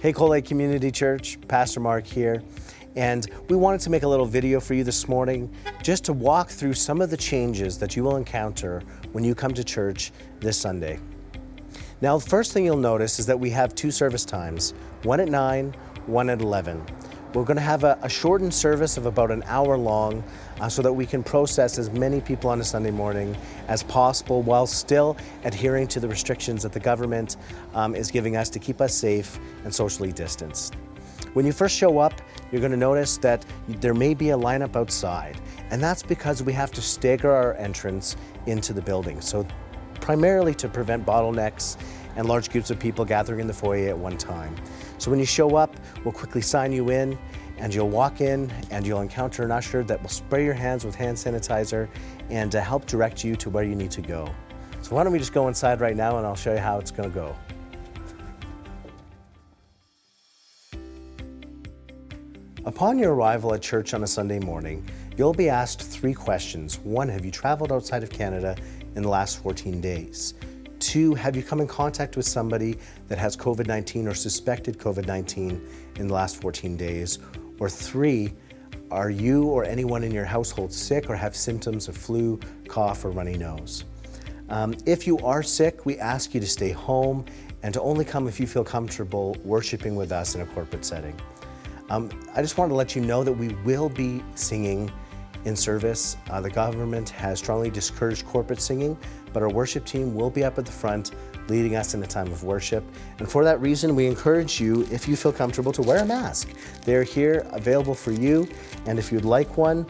Hey, Cold Lake Community Church, Pastor Mark here, and we wanted to make a little video for you this morning just to walk through some of the changes that you will encounter when you come to church this Sunday. Now, the first thing you'll notice is that we have two service times, one at 9, one at 11. We're going to have a shortened service of about an hour long so that we can process as many people on a Sunday morning as possible while still adhering to the restrictions that the government is giving us to keep us safe and socially distanced. When you first show up, you're going to notice that there may be a lineup outside, and that's because we have to stagger our entrance into the building. So primarily to prevent bottlenecks and large groups of people gathering in the foyer at one time. So when you show up, we'll quickly sign you in, and you'll walk in and you'll encounter an usher that will spray your hands with hand sanitizer and help direct you to where you need to go. So why don't we just go inside right now and I'll show you how it's going to go. Upon your arrival at church on a Sunday morning, you'll be asked 3 questions. 1, have you traveled outside of Canada in the last 14 days? 2, have you come in contact with somebody that has COVID-19 or suspected COVID-19 in the last 14 days? Or 3, are you or anyone in your household sick or have symptoms of flu, cough, or runny nose? If you are sick, we ask you to stay home and to only come if you feel comfortable worshiping with us in a corporate setting. I just want to let you know that we will be singing in service. The government has strongly discouraged corporate singing, but our worship team will be up at the front leading us in a time of worship. And for that reason, we encourage you, if you feel comfortable, to wear a mask. They're here available for you, and if you'd like one,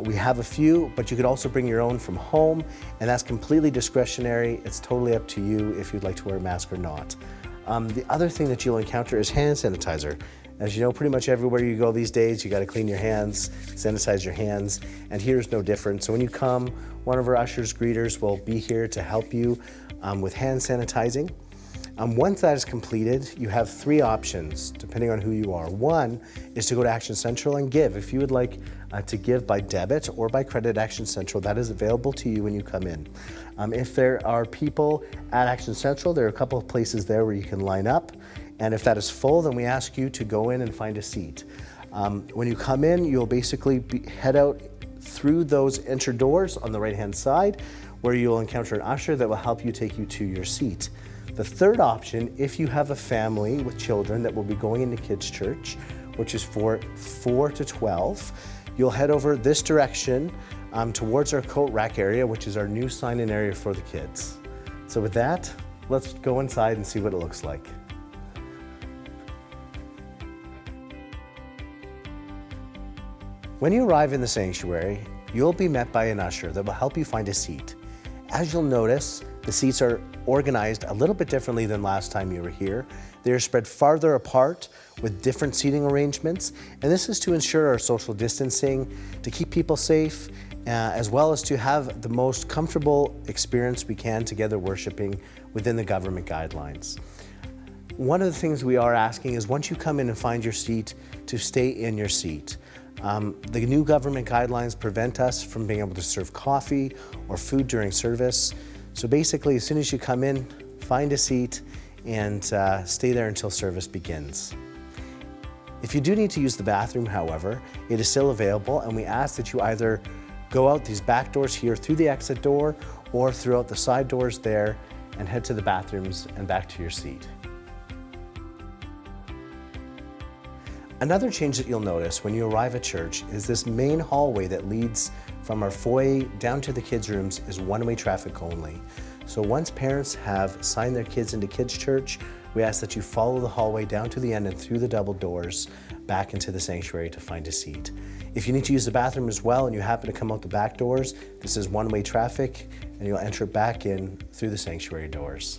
we have a few, but you could also bring your own from home, and that's completely discretionary. It's totally up to you if you'd like to wear a mask or not. The other thing that you'll encounter is hand sanitizer. As you know, pretty much everywhere you go these days, you got to clean your hands, sanitize your hands, and here's no different. So when you come, one of our ushers, greeters will be here to help you with hand sanitizing. Once that is completed, you have 3 options depending on who you are. 1 is to go to Action Central and give. If you would like to give by debit or by credit, Action Central, that is available to you when you come in. If there are people at Action Central, there are a couple of places there where you can line up. And if that is full, then we ask you to go in and find a seat. When you come in, you'll basically head out through those enter doors on the right-hand side, where you'll encounter an usher that will help you take you to your seat. The third option, if you have a family with children that will be going into kids' church, which is for 4 to 12, you'll head over this direction towards our coat rack area, which is our new sign-in area for the kids. So with that, let's go inside and see what it looks like. When you arrive in the sanctuary, you'll be met by an usher that will help you find a seat. As you'll notice, the seats are organized a little bit differently than last time you were here. They're spread farther apart with different seating arrangements, and this is to ensure our social distancing, to keep people safe, as well as to have the most comfortable experience we can together worshiping within the government guidelines. One of the things we are asking is once you come in and find your seat, to stay in your seat. The new government guidelines prevent us from being able to serve coffee or food during service. So basically, as soon as you come in, find a seat and stay there until service begins. If you do need to use the bathroom, however, it is still available, and we ask that you either go out these back doors here through the exit door or throughout the side doors there and head to the bathrooms and back to your seat. Another change that you'll notice when you arrive at church is this main hallway that leads from our foyer down to the kids' rooms is one-way traffic only. So once parents have signed their kids into kids' church, we ask that you follow the hallway down to the end and through the double doors back into the sanctuary to find a seat. If you need to use the bathroom as well and you happen to come out the back doors, this is one-way traffic and you'll enter back in through the sanctuary doors.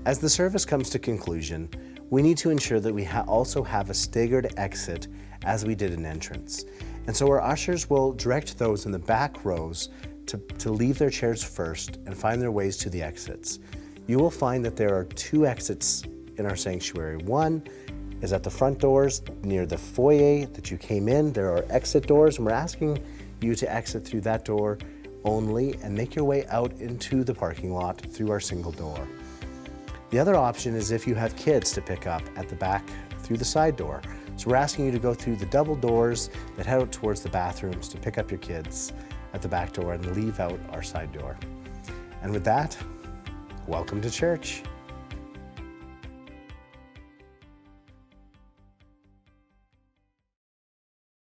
As the service comes to conclusion, we need to ensure that we also have a staggered exit as we did an entrance. And so our ushers will direct those in the back rows to leave their chairs first and find their ways to the exits. You will find that there are 2 exits in our sanctuary. One is at the front doors near the foyer that you came in. There are exit doors, and we're asking you to exit through that door only and make your way out into the parking lot through our single door. The other option is if you have kids to pick up at the back through the side door. So we're asking you to go through the double doors that head out towards the bathrooms to pick up your kids at the back door and leave out our side door. And with that, welcome to church.